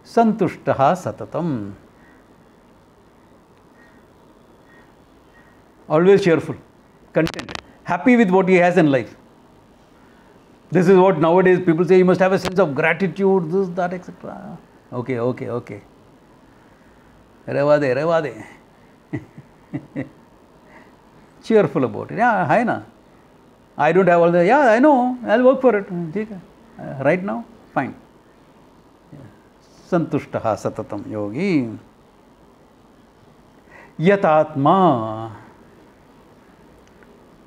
Santushtaha Satatam. Always cheerful, content, happy with what he has in life. This is what nowadays people say, you must have a sense of gratitude, this, that, etc. Okay. Revade. Cheerful about it. Yeah, hai na. I don't have all the, yeah, I know, I'll work for it. Right now, fine. Santushtaha Satatam Yogi. Yatatma.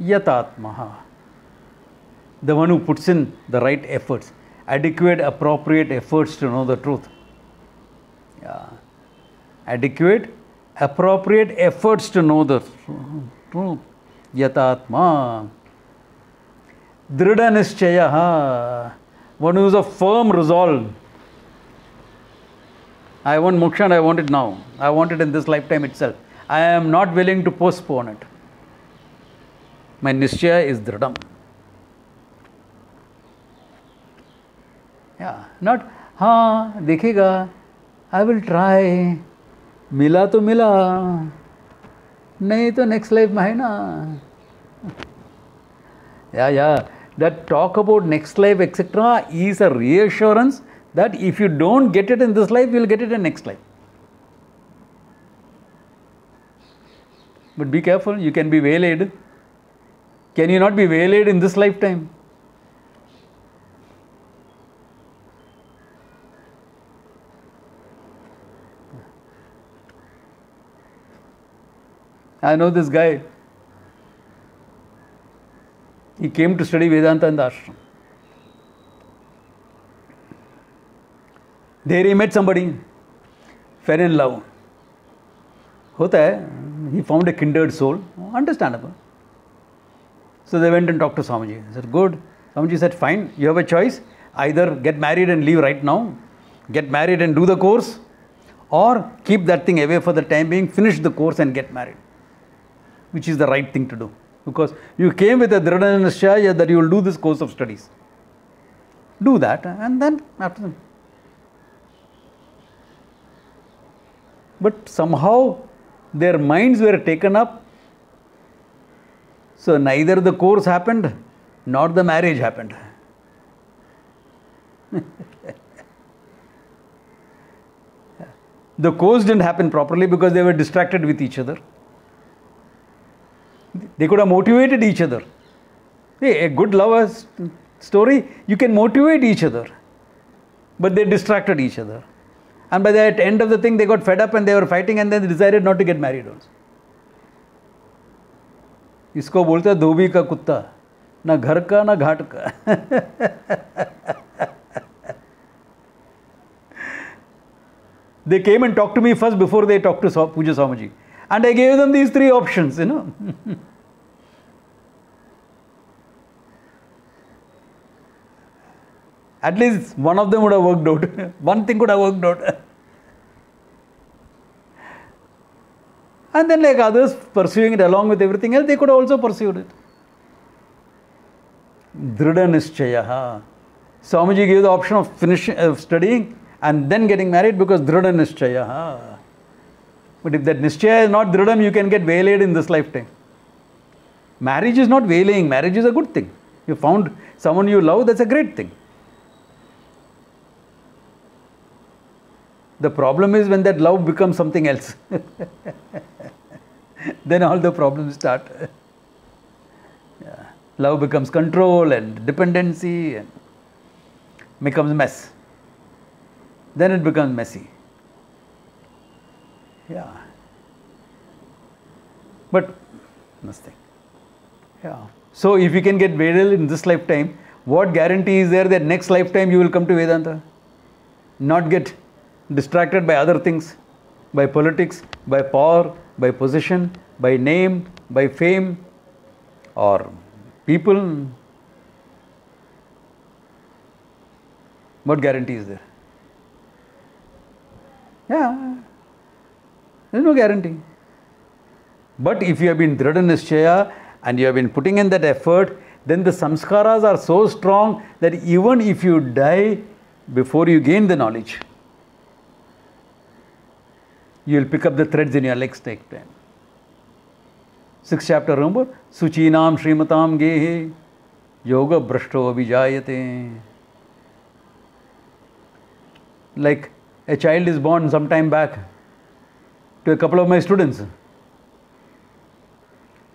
Yatatmaha. The one who puts in the right efforts, adequate, appropriate efforts to know the truth. Yeah. Adequate, appropriate efforts to know the truth. Yatatma. Drida Nischayaha. One who is of firm resolve. I want moksha and I want it now. I want it in this lifetime itself. I am not willing to postpone it. My nischaya is dridam. Yeah, not, हाँ देखेगा, I will try, मिला तो मिला, नहीं तो next life में है ना. Yeah, that talk about next life etc. is a reassurance that if you don't get it in this life, you will get it in next life. But be careful, you can be waylaid. Can you not be waylaid in this lifetime? I know this guy. He came to study Vedanta in the ashram. There he met somebody, fell in love. Hota hai, he found a kindred soul, understandable. So they went and talked to Swamiji. He said, good. Swamiji said, fine, you have a choice. Either get married and leave right now, get married and do the course, or keep that thing away for the time being, finish the course and get married. Which is the right thing to do. Because you came with a Dridha Nishchaya that you will do this course of studies. Do that and then after that. But somehow their minds were taken up. So neither the course happened nor the marriage happened. The course didn't happen properly because they were distracted with each other. They could have motivated each other. Hey, a good lover's story, you can motivate each other. But they distracted each other. And by the end of the thing, they got fed up and they were fighting and then they decided not to get married also. इसको बोलते हैं धोबी का कुत्ता, ना घर का ना घाट का. They came and talked to me first before they talked to Puja Swamiji. And I gave them these three options, you know. At least one of them would have worked out. One thing could have worked out. And then like others pursuing it along with everything else, they could have also pursued it. Dridha Nischayaha. Swamiji gave the option of finishing studying and then getting married because Dridha Nischayaha. But if that Nischaya is not Dridham, you can get waylaid in this lifetime. Marriage is not waylaying. Marriage is a good thing. You found someone you love, that's a great thing. The problem is when that love becomes something else. Then all the problems start. Yeah. Love becomes control and dependency and becomes mess. Then it becomes messy. Yeah. But nothing. Yeah. So if you can get Vedal in this lifetime, what guarantee is there that next lifetime you will come to Vedanta? Not get distracted by other things, by politics, by power, by position, by name, by fame, or people. What guarantee is there? Yeah, there is no guarantee. But if you have been Dridha Nischaya and you have been putting in that effort, then the samskaras are so strong that even if you die before you gain the knowledge, you will pick up the threads in your legs take time. 6th chapter, remember? Suchinam Srimatam Gehe Yoga Brashto Vijayate. Like a child is born some time back to a couple of my students.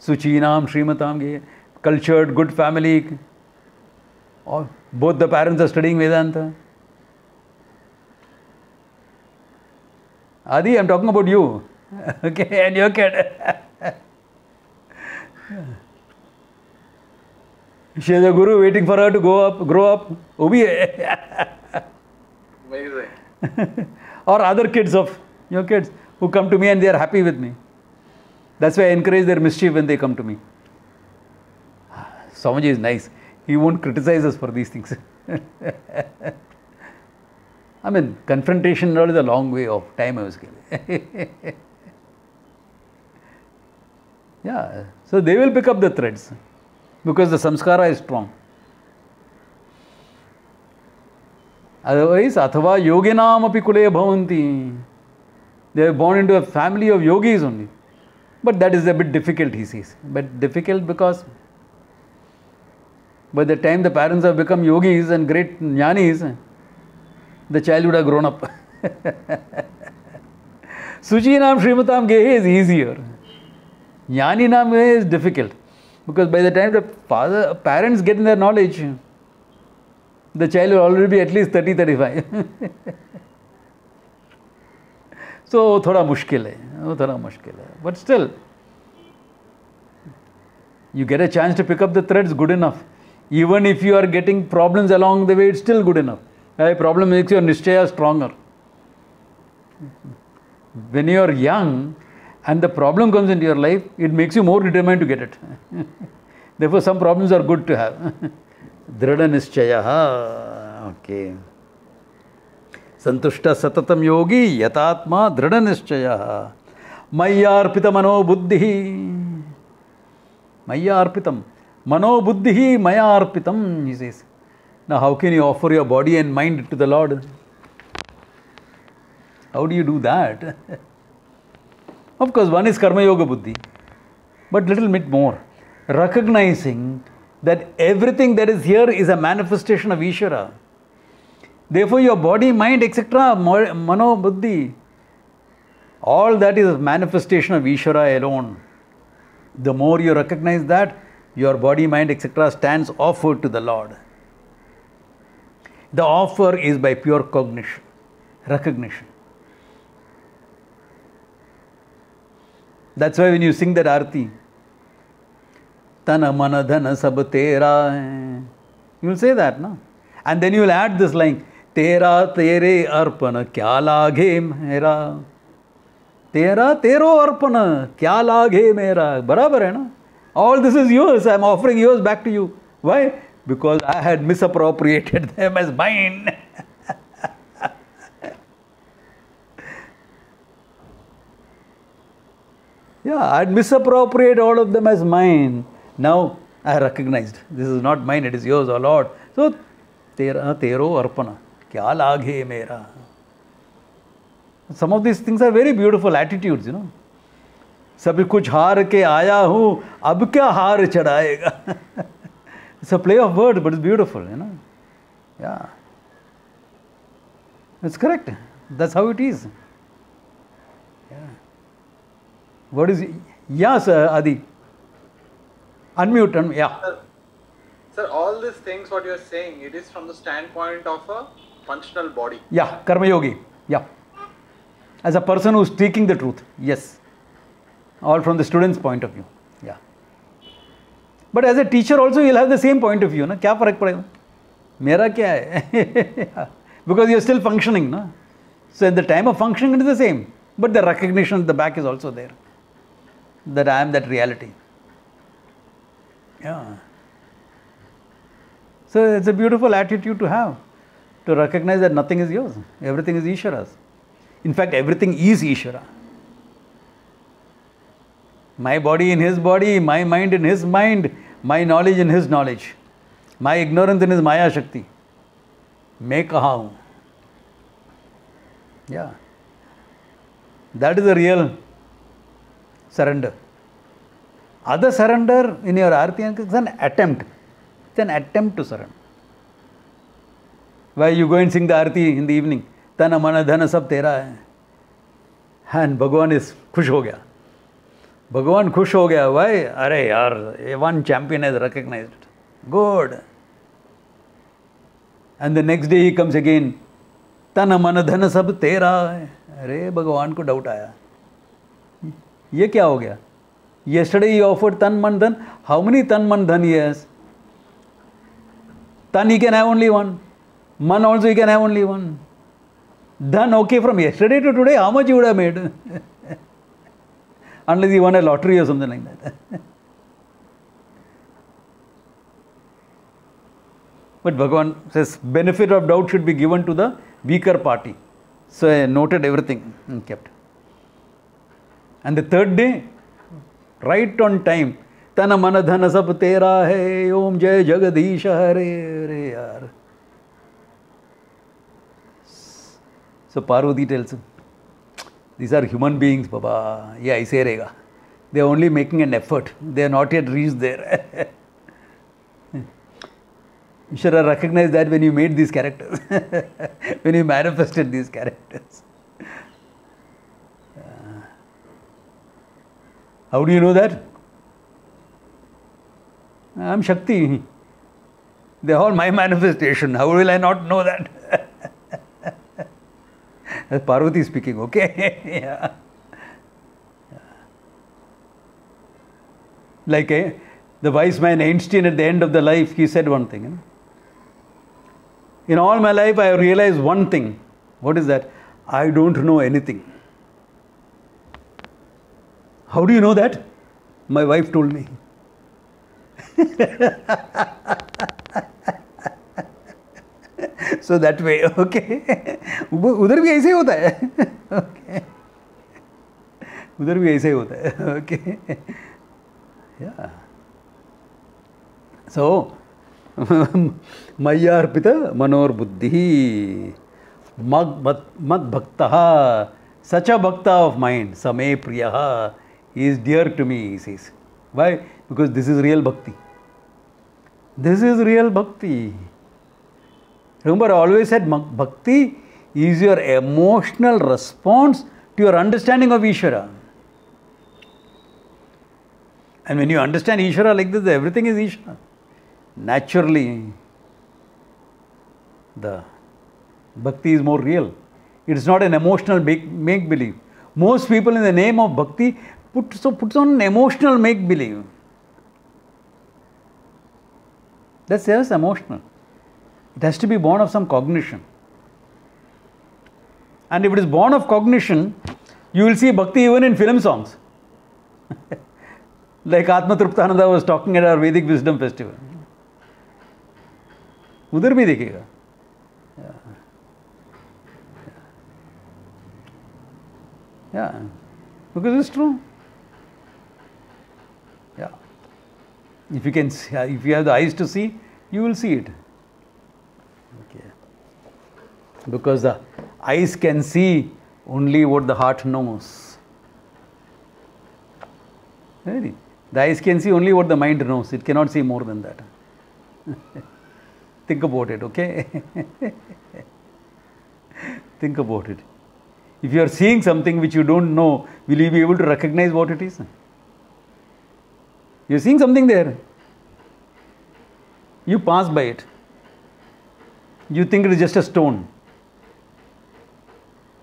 Suchinam Srimatam Gehe, cultured, good family. Both the parents are studying Vedanta. Adi, I'm talking about you. Okay, and your kid. She has a guru waiting for her to grow up. Amazing. Or other kids of your kids who come to me and they are happy with me. That's why I encourage their mischief when they come to me. Swamiji is nice. He won't criticize us for these things. I mean, confrontation is a long way off. Time I was given. Yeah. So they will pick up the threads because the samskara is strong. Otherwise, athava yoginam api kule bhavanti. They are born into a family of yogis only. But that is a bit difficult, he says. But difficult because by the time the parents have become yogis and great jnanis, the child would have grown up. Suchinam Srimatam Gehe is easier. Jnani Nam is difficult. Because by the time the parents get in their knowledge, the child will already be at least 30-35. So, thoda mushkil hai. But still, you get a chance to pick up the threads, good enough. Even if you are getting problems along the way, it's still good enough. A problem makes your nishchaya stronger. When you are young and the problem comes into your life, it makes you more determined to get it. Therefore, some problems are good to have. Dhrada nishchaya. Okay. Santushta satatam yogi yatatma dhrada nishchaya. Maya arpita mano buddhi. Maya arpitam. Mano buddhi maya arpitam, he says. Now, how can you offer your body and mind to the Lord? How do you do that? Of course, one is karma yoga buddhi, but little bit more. Recognizing that everything that is here is a manifestation of Ishvara. Therefore, your body, mind, etc., mano buddhi, all that is a manifestation of Ishvara alone. The more you recognize that, your body, mind, etc., stands offered to the Lord. The offer is by pure cognition, recognition. That's why when you sing that arti, Tana mana dhana sab tera, you will say that, no? And then you will add this line, Tera tere arpana kya laghe mera. Tera tero arpana kya laghe mera. Barabar hai na? All this is yours. I am offering yours back to you. Why? Because I had misappropriated them as mine. Yeah, I had misappropriated all of them as mine. Now I recognized this is not mine, it is yours, O Lord. So, tero arpana, kya laghe mera. Some of these things are very beautiful attitudes, you know. Sabhi kuch haar ke aaya hu, ab kya haar chadayega. It's a play of words, but it's beautiful, you know. Yeah. It's correct. That's how it is. Yeah. What is it? Yeah, sir, Adi. Unmute, yeah. Sir, all these things what you are saying, it is from the standpoint of a functional body. Yeah, Karma Yogi. Yeah. As a person who is speaking the truth. Yes. All from the student's point of view. Yeah. But as a teacher also, you'll have the same point of view. Na? Kya farak padega? Mera kya hai? Because you're still functioning. Na? So at the time of functioning, it is the same. But the recognition at the back is also there. That I am that reality. Yeah. So it's a beautiful attitude to have. To recognize that nothing is yours. Everything is Ishvara's. In fact, everything is Ishvara. My body in his body, my mind in his mind, my knowledge in his knowledge, my ignorance in his Maya Shakti. Main kaha hu? Yeah. That is the real surrender. Other surrender in your arati is an attempt. It's an attempt to surrender. Why you go and sing the arati in the evening? Tana mana dhana sab tera hai. And Bhagavan is khush ho gaya. Bhagavan khush ho gaya. Why? Arey yaar, one champion has recognized it. Good. And the next day he comes again. Tana mana dhana sab tera hai. अरे भगवान को doubt आया, ये क्या हो गया? Yesterday he offered tan man dhan. How many tan man dhan he has? Tan he can have only one. Man also he can have only one. Dhan, okay, from yesterday to today, how much he would have made? Unless he won a lottery or something like that. But Bhagavan says benefit of doubt should be given to the weaker party. So I noted everything and kept. And the third day, right on time, Tana mana dhana sab tera hai, Om Jai Jagadish Hare Hare yaar. So Parvati tells him, these are human beings, Baba. Yeah, aise rahega. They are only making an effort. They are not yet reached there. You should have recognized that when you made these characters, when you manifested these characters. How do you know that? I am Shakti. They are all my manifestation. How will I not know that? That's Parvati speaking, okay? Yeah. Like the wise man Einstein at the end of the life, he said one thing. In all my life, I have realized one thing. What is that? I don't know anything. How do you know that? My wife told me. So that way, okay. उधर भी ऐसे ही होता है, okay. उधर भी ऐसे ही होता है, okay. Yeah. So, Mayyarpita manor buddhi mad bhaktaha, such a bhakta of mine, same priyaha, he is dear to me, he says. Why? Because this is real bhakti. This is real bhakti. Remember, I always said bhakti is your emotional response to your understanding of Ishvara. And when you understand Ishvara like this, everything is Ishvara. Naturally, the bhakti is more real. It is not an emotional make-believe. Most people in the name of bhakti puts on an emotional make-believe. That's just emotional. It has to be born of some cognition. And if it is born of cognition, you will see bhakti even in film songs. Like Atma Truptananda was talking at our Vedic Wisdom Festival. उधर भी देखिएगा. Yeah, because it's true. Yeah, if you have the eyes to see, you will see it. Okay. Because the eyes can see only what the heart knows. Really, the eyes can see only what the mind knows. It cannot see more than that. Think about it, okay? Think about it. If you are seeing something which you don't know, will you be able to recognize what it is? You are seeing something there. You pass by it. You think it is just a stone.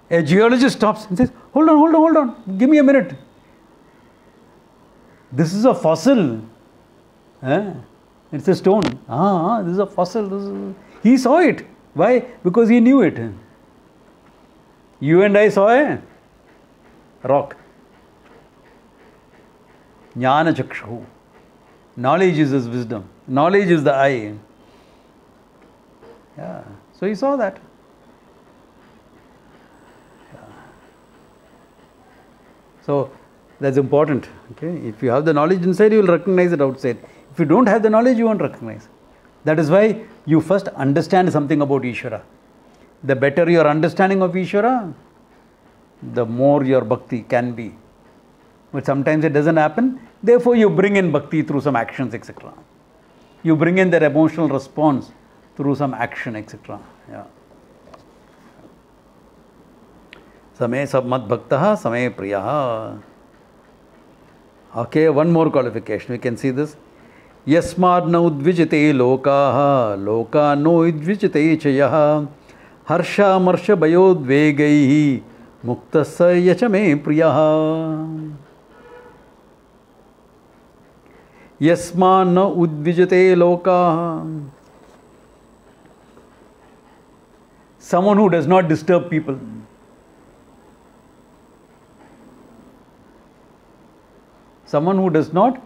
A geologist stops and says, hold on, give me a minute. This is a fossil. It's a stone. This is a fossil. He saw it. Why? Because he knew it. You and I saw a rock. Jnana chakshu. Knowledge is his wisdom. Knowledge is the eye. Yeah. So he saw that. Yeah. So that's important. Okay. If you have the knowledge inside, you will recognize it outside. If you don't have the knowledge, you won't recognize. That is why you first understand something about Ishvara. The better your understanding of Ishvara, the more your bhakti can be. But sometimes it doesn't happen. Therefore, you bring in bhakti through some actions, etc. You bring in that emotional response through some action, etc. Yeah. Same sabmat bhaktah, same priyaha. Okay, one more qualification. We can see this. Yasmad na udvijite lokaha, loka no udvijite chayaha, harsha marsha bayodvegaihi, muktasa yachame priyaha. Yasmad na udvijite lokaha. Someone who does not disturb people. Someone who does not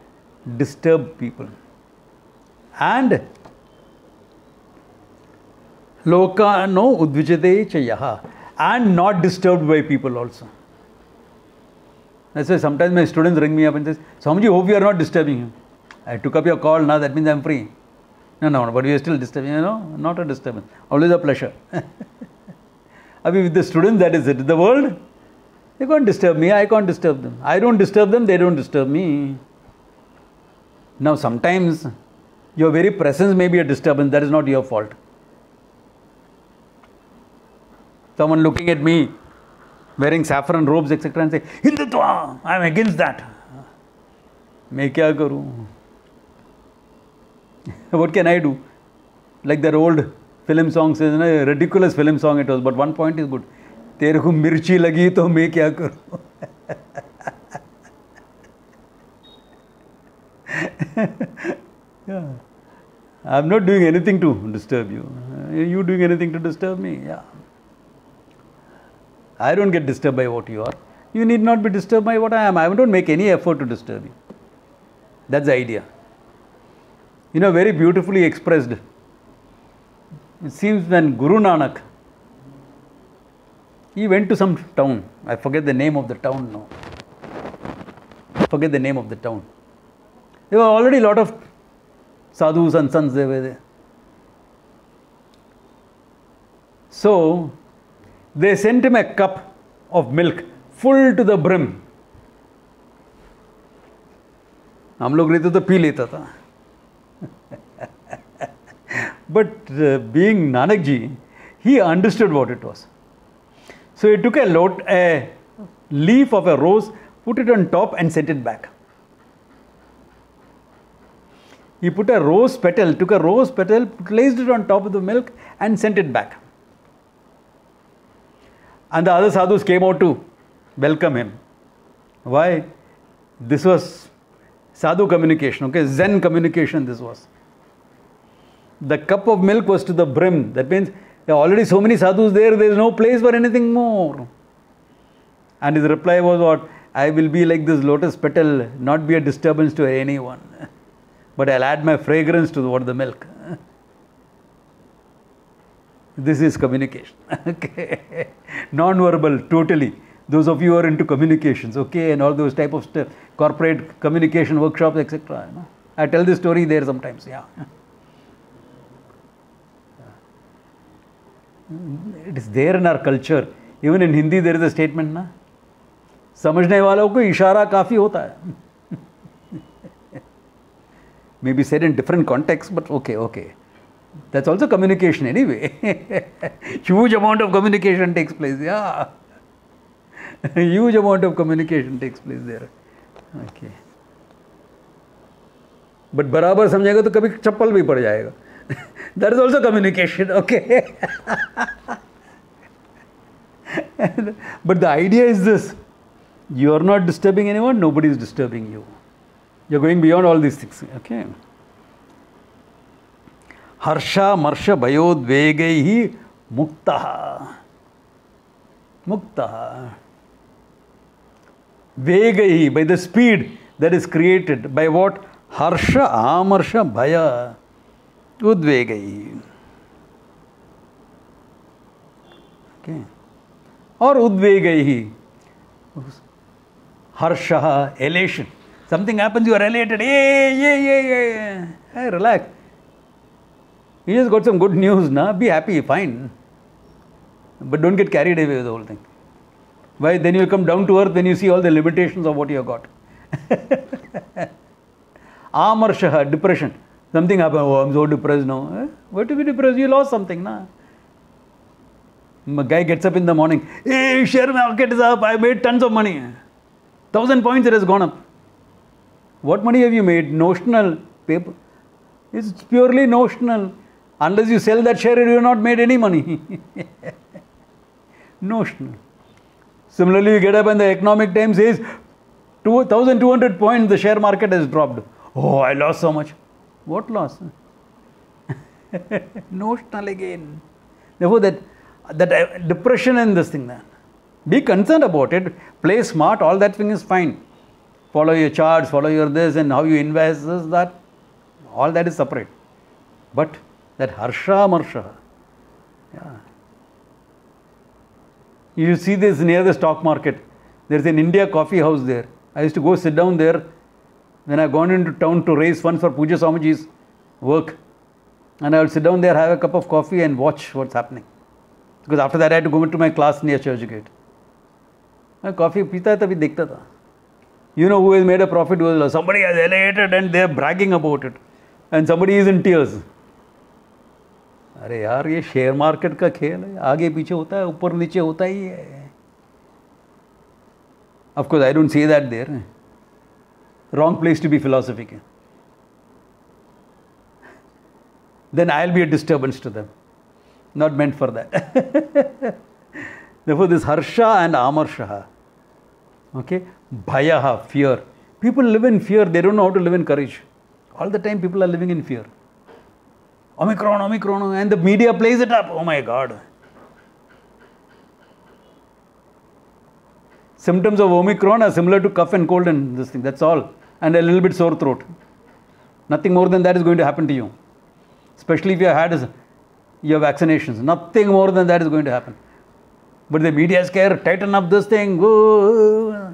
disturb people. And loka no udvijate chayaha. And not disturbed by people also. That's why sometimes my students ring me up and say, Swamiji, hope you are not disturbing him. I took up your call, now that means I am free. No, but we are still disturbing. Not a disturbance. Always a pleasure. With the students, that is it. The world, they can't disturb me, I can't disturb them. I don't disturb them, they don't disturb me. Now sometimes your very presence may be a disturbance, that is not your fault. Someone looking at me, wearing saffron robes, etc. and say, Hindutva, I am against that. Main kya karu? What can I do? Like that old film song says, a ridiculous film song it was, but one point is good. तेरे को मिर्ची लगी तो मैं क्या करूं? Yeah. I'm not doing anything to disturb you. Are you doing anything to disturb me? Yeah. I don't get disturbed by what you are. You need not be disturbed by what I am. I don't make any effort to disturb you. That's the idea. Very beautifully expressed. It seems when Guru Nanak, he went to some town. I forget the name of the town now. Forget the name of the town. There were already a lot of sadhus and sons they were there. So, they sent him a cup of milk full to the brim. हम लोग रहते तो P लेता था. But being Nanak ji, he understood what it was. So he took a leaf of a rose, put it on top and sent it back. He took a rose petal, placed it on top of the milk and sent it back. And the other sadhus came out to welcome him. Why? This was sadhu communication, Zen communication this was. The cup of milk was to the brim. That means there are already so many sadhus there is no place for anything more. And his reply was what? I will be like this lotus petal, not be a disturbance to anyone. But I'll add my fragrance to the milk. This is communication. Non-verbal, totally. Those of you who are into communications, and all those type of stuff, corporate communication workshops, etc. I tell this story there sometimes, yeah. It is there in our culture. Even in Hindi there is a statement, na? समझने वालों को इशारा काफी होता है. Maybe said in different contexts, but okay. That's also communication anyway. Huge amount of communication takes place, yeah. Huge amount of communication takes place there. Okay. But बराबर समझेगा तो कभी चप्पल भी पड़ जाएगा. That is also communication, okay. But the idea is this: you are not disturbing anyone, nobody is disturbing you. You are going beyond all these things, okay. Harsha marsha bayodvegaihi muktaha. Muktaha. Vegaihi, by the speed that is created. By what? Harsha, amarsha, bhaya. Udvegaihi. Okay. Or udvegaihi. Harsha, elation. Something happens, you are elated. Hey, relax. You just got some good news, na? Be happy, fine. But don't get carried away with the whole thing. Why? Then you come down to earth when you see all the limitations of what you have got. Amarsha, depression. Something happened. Oh, I'm so depressed now. Why to be depressed? You lost something, na? A guy gets up in the morning. Hey, share market is up. I made tons of money. 1,000 points it has gone up. What money have you made? Notional paper. It's purely notional. Unless you sell that share, you have not made any money. Notional. Similarly, you get up and the Economic Times says 2,200 points the share market has dropped. Oh, I lost so much. What loss? Notional again. Therefore, that depression and this thing, be concerned about it. Play smart. All that thing is fine. Follow your charts, follow your this, and how you invest this, that. All that is separate. But that harsha, marsha. Yeah. You see this near the stock market. There's an India coffee house there. I used to go sit down there when I gone into town to raise funds for Pujya Swamiji's work. And I would sit down there, have a cup of coffee and watch what's happening. Because after that I had to go into my class near Churchgate. I coffee pita hai, tabhi dekhta tha. You know who has made a profit? Somebody has elevated and they are bragging about it. And somebody is in tears. अरे यार ये share market का खेल है, आगे पीछे होता है, ऊपर नीचे होता ही है. Of course, I don't say that there. Wrong place to be philosophical. Then I'll be a disturbance to them. Not meant for that. Therefore, this harsha and amarsha. Okay? Bhayaha, fear. People live in fear. They don't know how to live in courage. All the time people are living in fear. Omicron, Omicron, and the media plays it up. Oh my God. Symptoms of Omicron are similar to cough and cold and this thing. That's all. And a little bit sore throat. Nothing more than that is going to happen to you. Especially if you have had your vaccinations. Nothing more than that is going to happen. But the media is scared. Tighten up this thing. Go.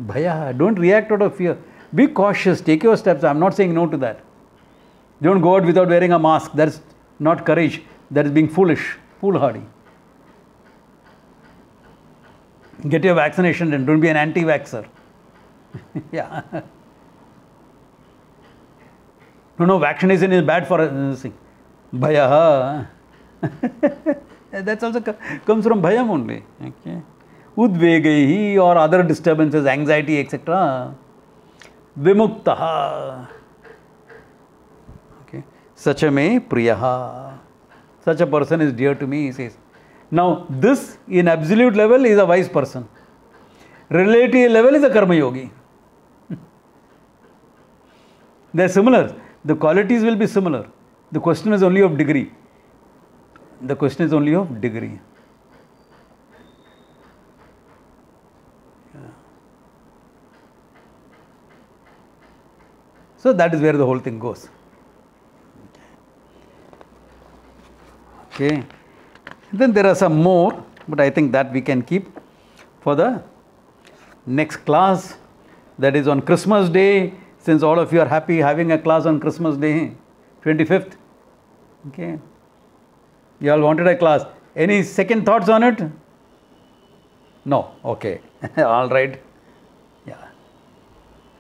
Bhaya. Don't react out of fear. Be cautious. Take your steps. I'm not saying no to that. Don't go out without wearing a mask. That's not courage. That is being foolish, foolhardy. Get your vaccination and don't be an anti-vaxxer. Yeah. No, vaccination is bad for this thing. Bhaya. That also comes from bhayam only. Okay. Udvegahi or other disturbances, anxiety, etc. Vimuktaha. Sacha me priyaha. Such a person is dear to me, he says. Now, this in absolute level is a wise person. Relative level is a karma yogi. They are similar. The qualities will be similar. The question is only of degree. The question is only of degree. So that is where the whole thing goes. Okay. Then there are some more, but I think that we can keep for the next class. That is on Christmas Day, since all of you are happy having a class on Christmas Day, 25th. Okay. You all wanted a class. Any second thoughts on it? No. Okay. All right. Yeah.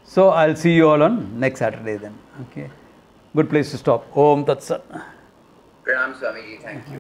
So I'll see you all on next Saturday then. Okay. Good place to stop. Om Tat Sat. Pranam Swamiji, thank you.